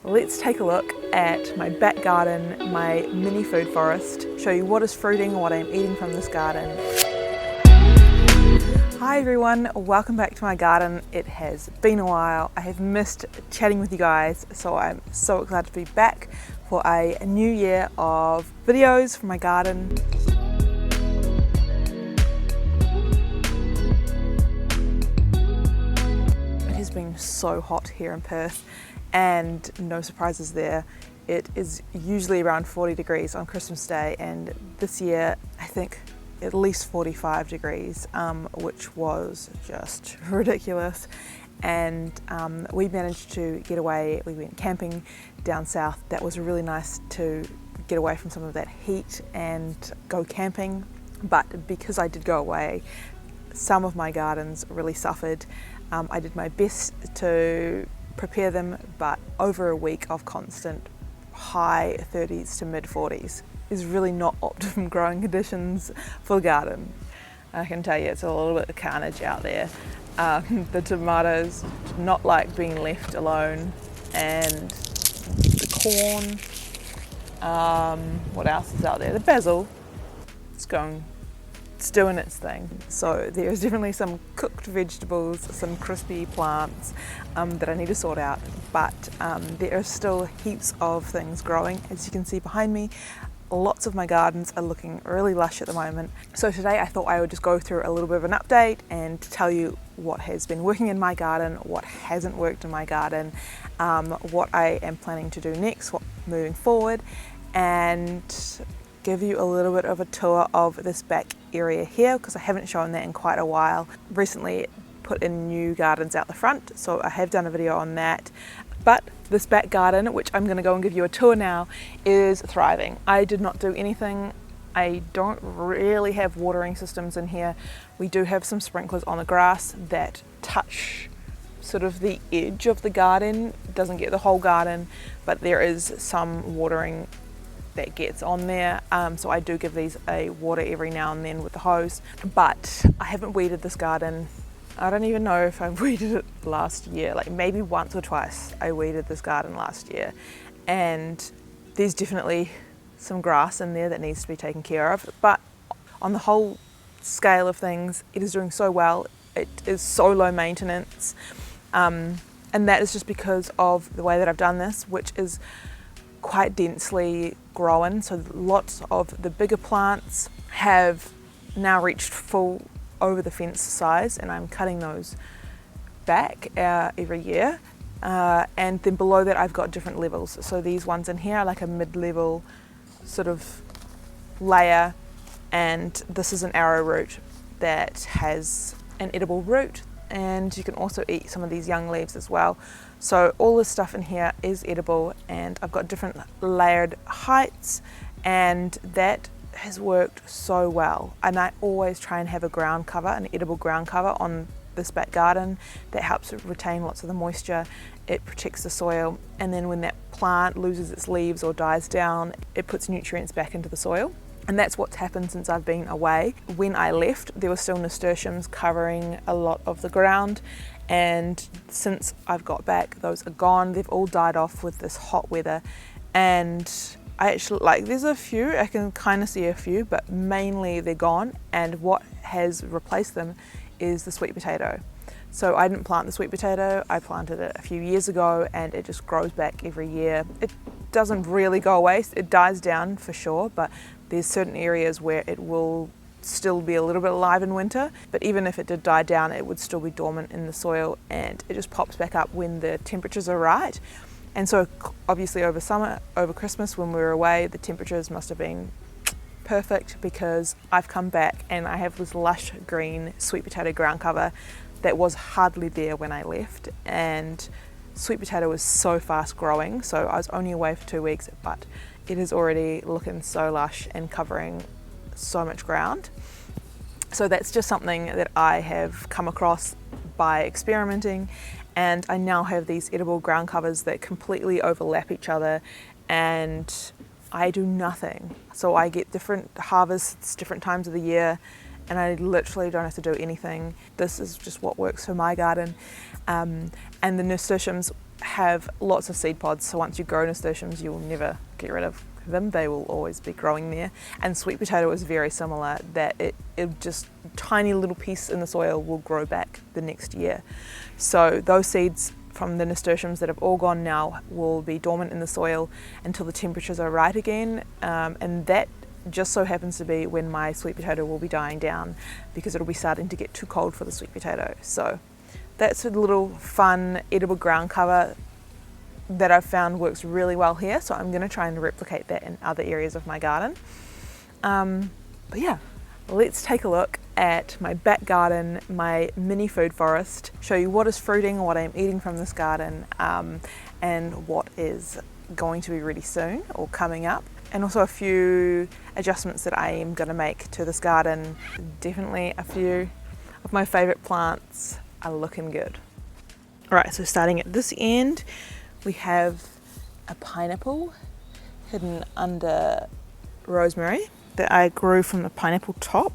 Let's take a look at my back garden, my mini food forest, show you what is fruiting, what I'm eating from this garden. Hi everyone, welcome back to my garden. It has been a while. I have missed chatting with you guys, so I'm so excited to be back for a new year of videos from my garden. It has been so hot here in Perth, and no surprises there. It is usually around 40 degrees on Christmas Day, and this year I think at least 45 degrees, which was just ridiculous. And we managed to get away. We went camping down south. That was really nice to get away from some of that heat and go camping. But because I did go away, some of my gardens really suffered. I did my best to prepare them, but over a week of constant high 30s to mid 40s is really not optimum growing conditions for the garden. I can tell you it's a little bit of carnage out there. The tomatoes do not like being left alone, and the corn, what else is out there? The basil, it's doing its thing. So there's definitely some cooked vegetables, some crispy plants that I need to sort out, but there are still heaps of things growing. As you can see behind me, lots of my gardens are looking really lush at the moment. So today I thought I would just go through a little bit of an update and tell you what has been working in my garden, what hasn't worked in my garden, what I am planning to do next, what moving forward, and give you a little bit of a tour of this back area here, because I haven't shown that in quite a while. Recently put in new gardens out the front, so I have done a video on that. But this back garden, which I'm going to go and give you a tour now, is thriving. I did not do anything. I don't really have watering systems in here. We do have some sprinklers on the grass that touch sort of the edge of the garden. It doesn't get the whole garden, but there is some watering that gets on there, so I do give these a water every now and then with the hose. But I haven't weeded this garden. I don't even know if I weeded it last year, like maybe once or twice I weeded this garden last year, and there's definitely some grass in there that needs to be taken care of. But on the whole scale of things, it is doing so well. It is so low maintenance, and that is just because of the way that I've done this, which is quite densely grown. So lots of the bigger plants have now reached full over the fence size, and I'm cutting those back every year. And then below that I've got different levels. So these ones in here are like a mid-level sort of layer, and this is an arrowroot that has an edible root, and you can also eat some of these young leaves as well. So all this stuff in here is edible, and I've got different layered heights, and that has worked so well. And I always try and have a ground cover, an edible ground cover on this back garden that helps retain lots of the moisture. It protects the soil, and then when that plant loses its leaves or dies down, it puts nutrients back into the soil. And that's what's happened since I've been away. When I left, there were still nasturtiums covering a lot of the ground, and since I've got back, those are gone. They've all died off with this hot weather, and I actually, there's a few, I can kind of see a few, but mainly they're gone, and what has replaced them is the sweet potato. So I didn't plant the sweet potato, I planted it a few years ago, and it just grows back every year. It doesn't really go away, it dies down for sure, but there's certain areas where it will still be a little bit alive in winter, but even if it did die down, it would still be dormant in the soil, and it just pops back up when the temperatures are right. And so obviously over summer, over Christmas when we were away, the temperatures must have been perfect, because I've come back and I have this lush green sweet potato ground cover that was hardly there when I left. And sweet potato was so fast growing, so I was only away for 2 weeks, but it is already looking so lush and covering so much ground. So that's just something that I have come across by experimenting, and I now have these edible ground covers that completely overlap each other, and I do nothing. So I get different harvests, different times of the year, and I literally don't have to do anything. This is just what works for my garden. And the nasturtiums have lots of seed pods, so once you grow nasturtiums you'll never get rid of them, they will always be growing there. And sweet potato is very similar, that it just tiny little piece in the soil will grow back the next year. So those seeds from the nasturtiums that have all gone now will be dormant in the soil until the temperatures are right again, and that just so happens to be when my sweet potato will be dying down, because it'll be starting to get too cold for the sweet potato. So that's a little fun edible ground cover that I've found works really well here, so I'm going to try and replicate that in other areas of my garden. But yeah, let's take a look at my back garden, my mini food forest, show you what is fruiting, what I'm eating from this garden, and what is going to be ready soon or coming up, and also a few adjustments that I am going to make to this garden. Definitely a few of my favourite plants are looking good. Alright, so starting at this end, we have a pineapple hidden under rosemary that I grew from the pineapple top.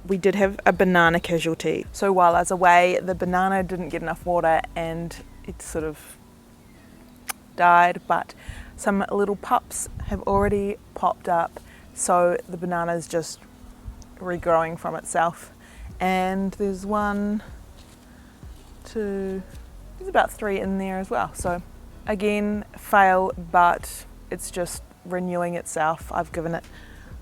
We did have a banana casualty. So while I was away, the banana didn't get enough water and it sort of died, but some little pups have already popped up, so the banana is just regrowing from itself. And there's one, two, there's about 3 in there as well. So again, fail, but it's just renewing itself. I've given it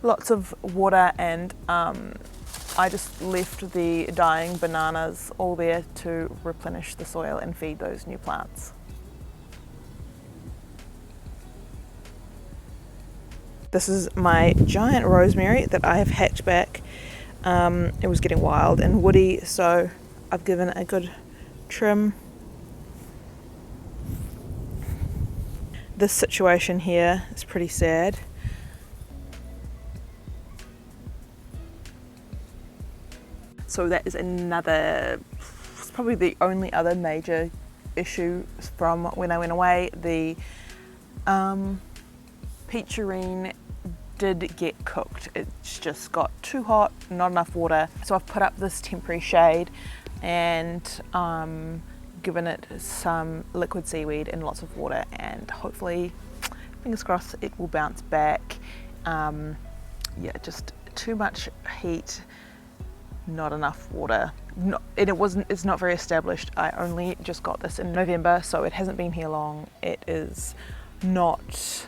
lots of water, and I just left the dying bananas all there to replenish the soil and feed those new plants. This is my giant rosemary that I have hacked back. It was getting wild and woody, so I've given it a good trim. This situation here is pretty sad. So that is another, it's probably the only other major issue from when I went away. The peacherine did get cooked. It's just got too hot, not enough water. So I've put up this temporary shade and given it some liquid seaweed and lots of water, and hopefully, fingers crossed, it will bounce back. Yeah, just too much heat, not enough water. It's not very established. I only just got this in November, so it hasn't been here long. It is not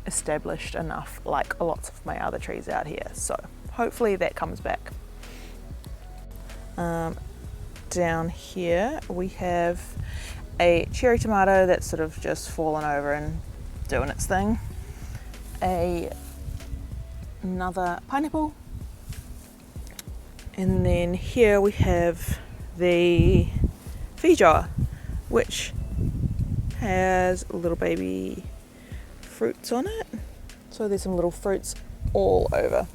established enough like lots of my other trees out here, so hopefully that comes back. Down here we have a cherry tomato that's sort of just fallen over and doing its thing, another pineapple, and then here we have the feijoa, which has little baby fruits on it. So there's some little fruits all over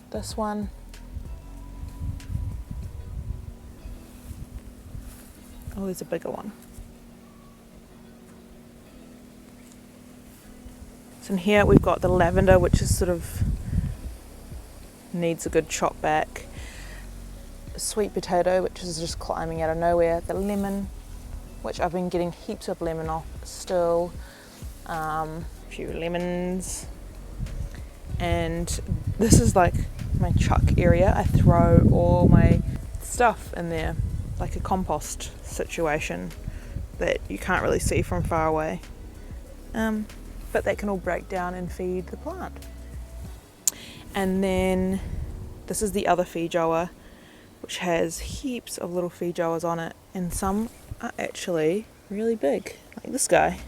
this one. Oh, there's a bigger one. So in here we've got the lavender, which is sort of needs a good chop back. Sweet potato, which is just climbing out of nowhere. The lemon, which I've been getting heaps of lemon off still. A few lemons. And this is like my chuck area. I throw all my stuff in there, like a compost situation that you can't really see from far away, but that can all break down and feed the plant. And then this is the other feijoa, which has heaps of little feijoas on it, and some are actually really big, like this guy.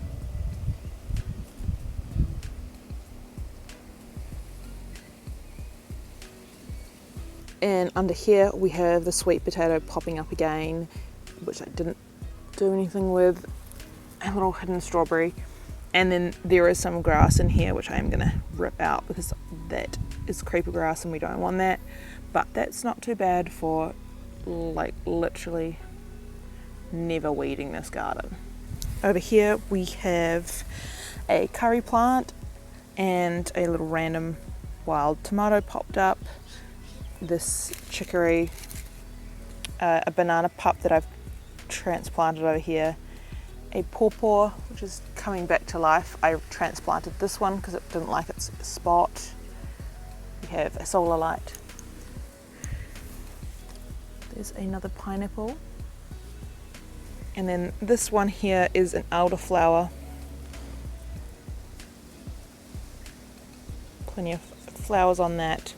And under here we have the sweet potato popping up again, which I didn't do anything with, a little hidden strawberry. And then there is some grass in here which I am going to rip out because that is creeper grass and we don't want that. But that's not too bad for like literally never weeding this garden. Over here we have a curry plant and a little random wild tomato popped up. This chicory, a banana pup that I've transplanted over here a pawpaw, which is coming back to life. I transplanted this one because it didn't like its spot. We have a solar light. There's another pineapple. And then this one here is an elderflower. Plenty of flowers on that.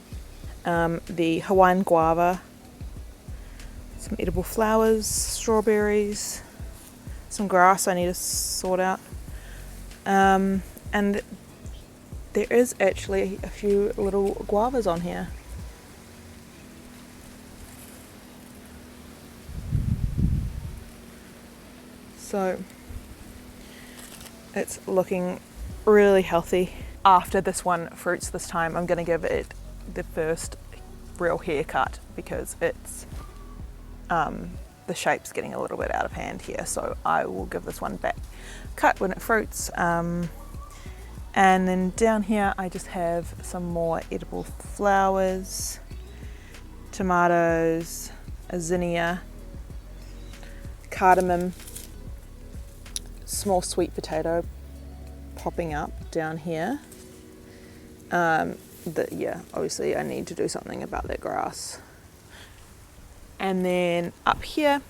The Hawaiian guava, some edible flowers, strawberries, some grass I need to sort out. And there is actually a few little guavas on here. So it's looking really healthy. After this one fruits this time, I'm going to give it the first real haircut because it's the shape's getting a little bit out of hand here, so I will give this one back cut when it fruits. And then down here I just have some more edible flowers, tomatoes, a zinnia, cardamom, small sweet potato popping up down here. Yeah, obviously I need to do something about that grass. And then up here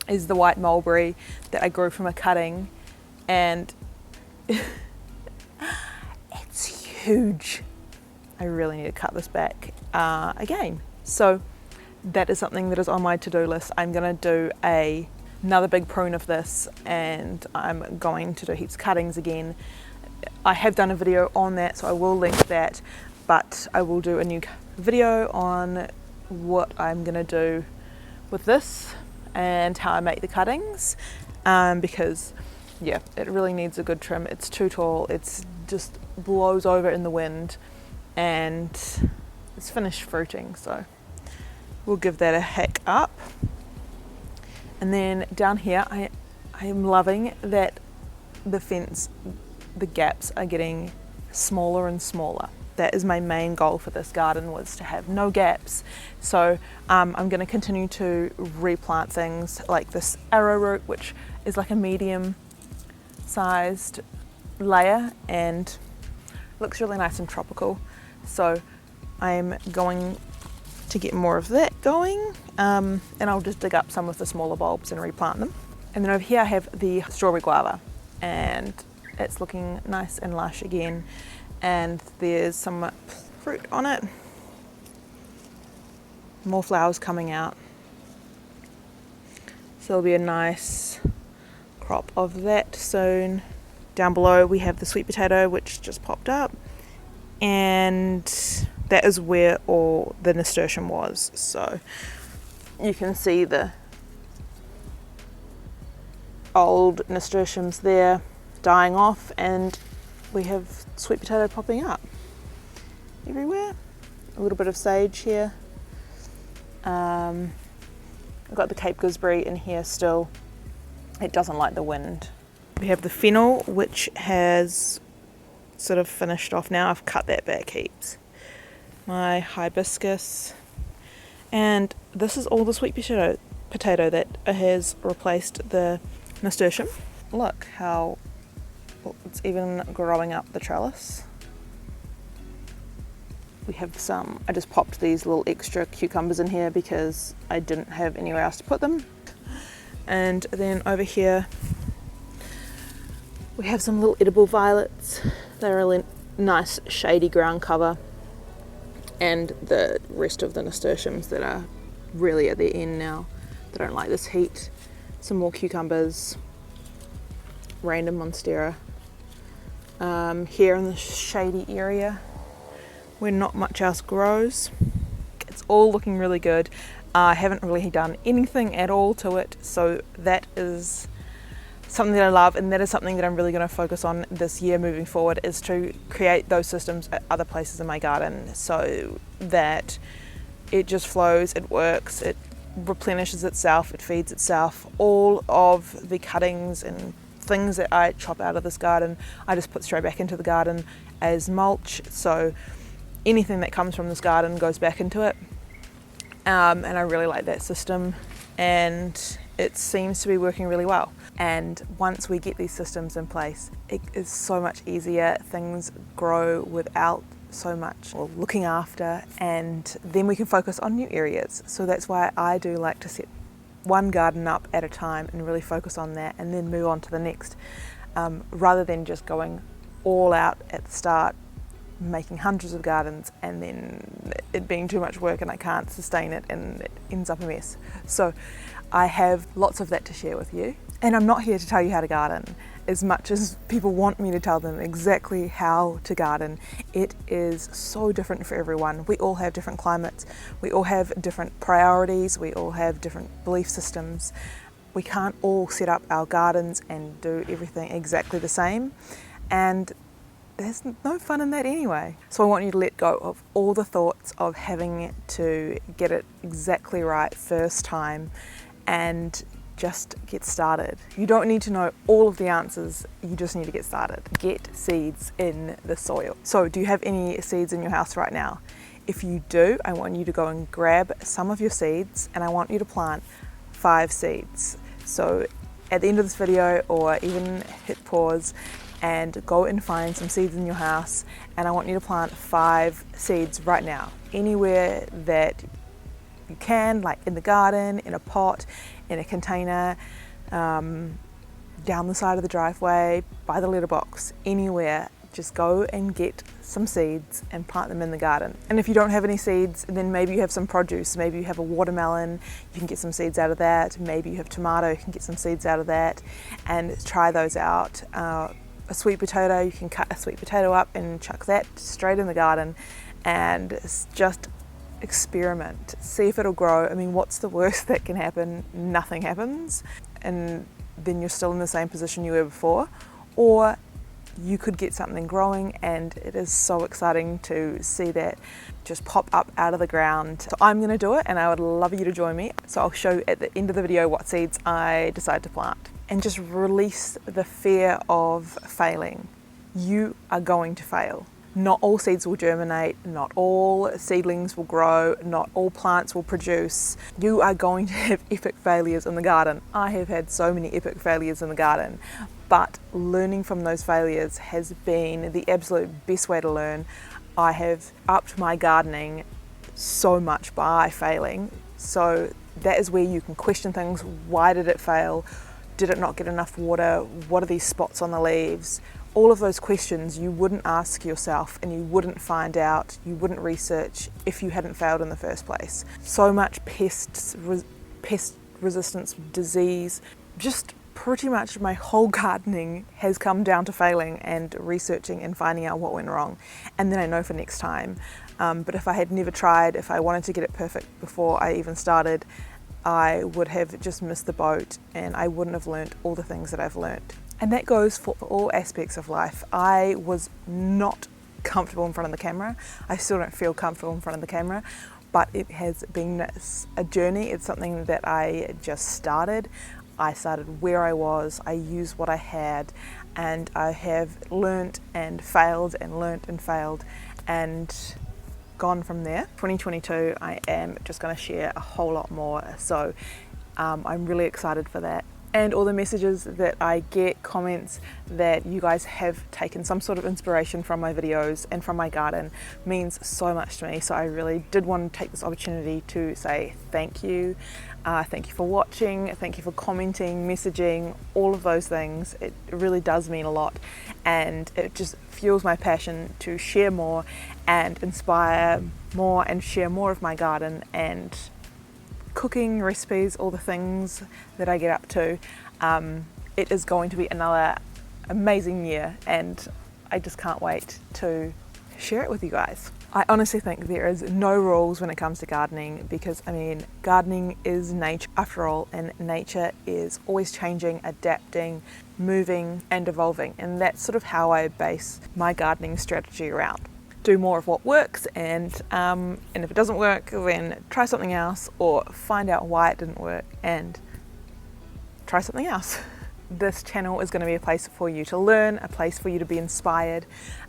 is the white mulberry that I grew from a cutting, and it's huge. I really need to cut this back again. So that is something that is on my to-do list. I'm gonna do another big prune of this, and I'm going to do heaps of cuttings again. I have done a video on that, so I will link that, but I will do a new video on what I'm gonna do with this and how I make the cuttings, because yeah, it really needs a good trim. It's too tall, it's just blows over in the wind, and it's finished fruiting, so we'll give that a hack up. And then down here I am loving that the fence, the gaps are getting smaller and smaller. That is my main goal for this garden, was to have no gaps. So I'm going to continue to replant things like this arrowroot, which is like a medium sized layer and looks really nice and tropical. So I'm going to get more of that going, and I'll just dig up some of the smaller bulbs and replant them. And then over here I have the strawberry guava, and it's looking nice and lush again, and there's some fruit on it, more flowers coming out, so there'll be a nice crop of that soon. Down below we have the sweet potato, which just popped up, and that is where all the nasturtium was, so you can see the old nasturtiums there dying off, and we have sweet potato popping up everywhere. A little bit of sage here. I've got the Cape gooseberry in here still. It doesn't like the wind. We have the fennel, which has sort of finished off now. I've cut that back heaps. My hibiscus, and this is all the sweet potato that has replaced the nasturtium. Look how it's even growing up the trellis. We have some, I just popped these little extra cucumbers in here because I didn't have anywhere else to put them. And then over here we have some little edible violets. They're a nice shady ground cover, and the rest of the nasturtiums that are really at the end now, that don't like this heat. Some more cucumbers, random monstera. Here in the shady area where not much else grows. It's all looking really good. I haven't really done anything at all to it, so that is something that I love, and that is something that I'm really going to focus on this year moving forward, is to create those systems at other places in my garden so that it just flows, it works, it replenishes itself, it feeds itself. All of the cuttings and things that I chop out of this garden, I just put straight back into the garden as mulch, so anything that comes from this garden goes back into it. And I really like that system, and it seems to be working really well. And once we get these systems in place, it is so much easier. Things grow without so much looking after, and then we can focus on new areas. So that's why I do like to set one garden up at a time and really focus on that, and then move on to the next, rather than just going all out at the start, making hundreds of gardens and then it being too much work and I can't sustain it and it ends up a mess. So I have lots of that to share with you, and I'm not here to tell you how to garden as much as people want me to tell them exactly how to garden. It is so different for everyone. We all have different climates, we all have different priorities, we all have different belief systems. We can't all set up our gardens and do everything exactly the same, and there's no fun in that anyway. So I want you to let go of all the thoughts of having to get it exactly right first time and just get started. You don't need to know all of the answers, you just need to get started. Get seeds in the soil. So do you have any seeds in your house right now? If you do, I want you to go and grab some of your seeds and I want you to plant 5 seeds. So at the end of this video, or even hit pause and go and find some seeds in your house, and I want you to plant 5 seeds right now, anywhere that you can, like in the garden, in a pot, in a container, down the side of the driveway, by the letterbox, anywhere. Just go and get some seeds and plant them in the garden. And if you don't have any seeds, then maybe you have some produce. Maybe you have a watermelon, you can get some seeds out of that. Maybe you have tomato, you can get some seeds out of that and try those out. A sweet potato, you can cut a sweet potato up and chuck that straight in the garden and just experiment, see if it'll grow. I mean, what's the worst that can happen? Nothing happens, and then you're still in the same position you were before. Or you could get something growing, and it is so exciting to see that just pop up out of the ground. So I'm going to do it, and I would love you to join me. So I'll show you at the end of the video what seeds I decide to plant. And just release the fear of failing. You are going to fail. Not all seeds will germinate, not all seedlings will grow, not all plants will produce. You are going to have epic failures in the garden. I have had so many epic failures in the garden, but learning from those failures has been the absolute best way to learn. I have upped my gardening so much by failing. So that is where you can question things. Why did it fail? Did it not get enough water? What are these spots on the leaves? All of those questions you wouldn't ask yourself, and you wouldn't find out, you wouldn't research if you hadn't failed in the first place. So much pest resistance, disease, just pretty much my whole gardening has come down to failing and researching and finding out what went wrong. And then I know for next time. But if I had never tried, if I wanted to get it perfect before I even started, I would have just missed the boat and I wouldn't have learnt all the things that I've learnt. And that goes for all aspects of life. I was not comfortable in front of the camera. I still don't feel comfortable in front of the camera, but it has been a journey. It's something that I just started. I started where I was, I used what I had, and I have learnt and failed and learnt and failed and gone from there. 2022, I am just going to share a whole lot more, so I'm really excited for that. And all the messages that I get, comments that you guys have taken some sort of inspiration from my videos and from my garden means so much to me. So I really did want to take this opportunity to say thank you. Thank you for watching, thank you for commenting, messaging, all of those things. It really does mean a lot, and it just fuels my passion to share more and inspire more and share more of my garden and cooking recipes, all the things that I get up to. It is going to be another amazing year, and I just can't wait to share it with you guys. I honestly think there is no rules when it comes to gardening, because I mean, gardening is nature after all, and nature is always changing, adapting, moving and evolving, and that's sort of how I base my gardening strategy around. Do more of what works, and if it doesn't work, then try something else, or find out why it didn't work and try something else. This channel is going to be a place for you to learn, a place for you to be inspired,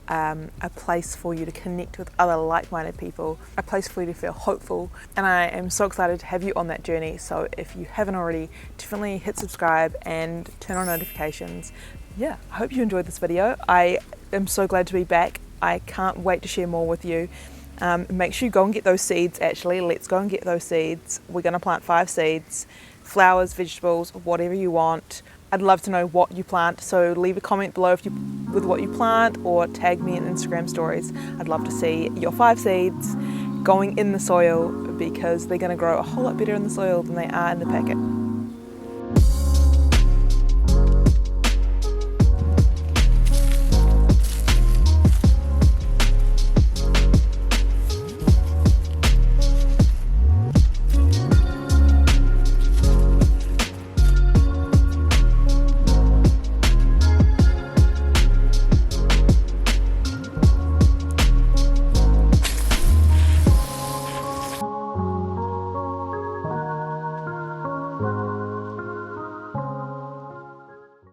a place for you to connect with other like-minded people, a place for you to feel hopeful, and I am so excited to have you on that journey. So if you haven't already, definitely hit subscribe and turn on notifications. Yeah, I hope you enjoyed this video. I am so glad to be back. I can't wait to share more with you. Make sure you go and get those seeds. Actually, let's go and get those seeds. We're going to plant 5 seeds, flowers, vegetables, whatever you want. I'd love to know what you plant, so leave a comment below with what you plant, or tag me in Instagram stories. I'd love to see your 5 seeds going in the soil, because they're going to grow a whole lot better in the soil than they are in the packet.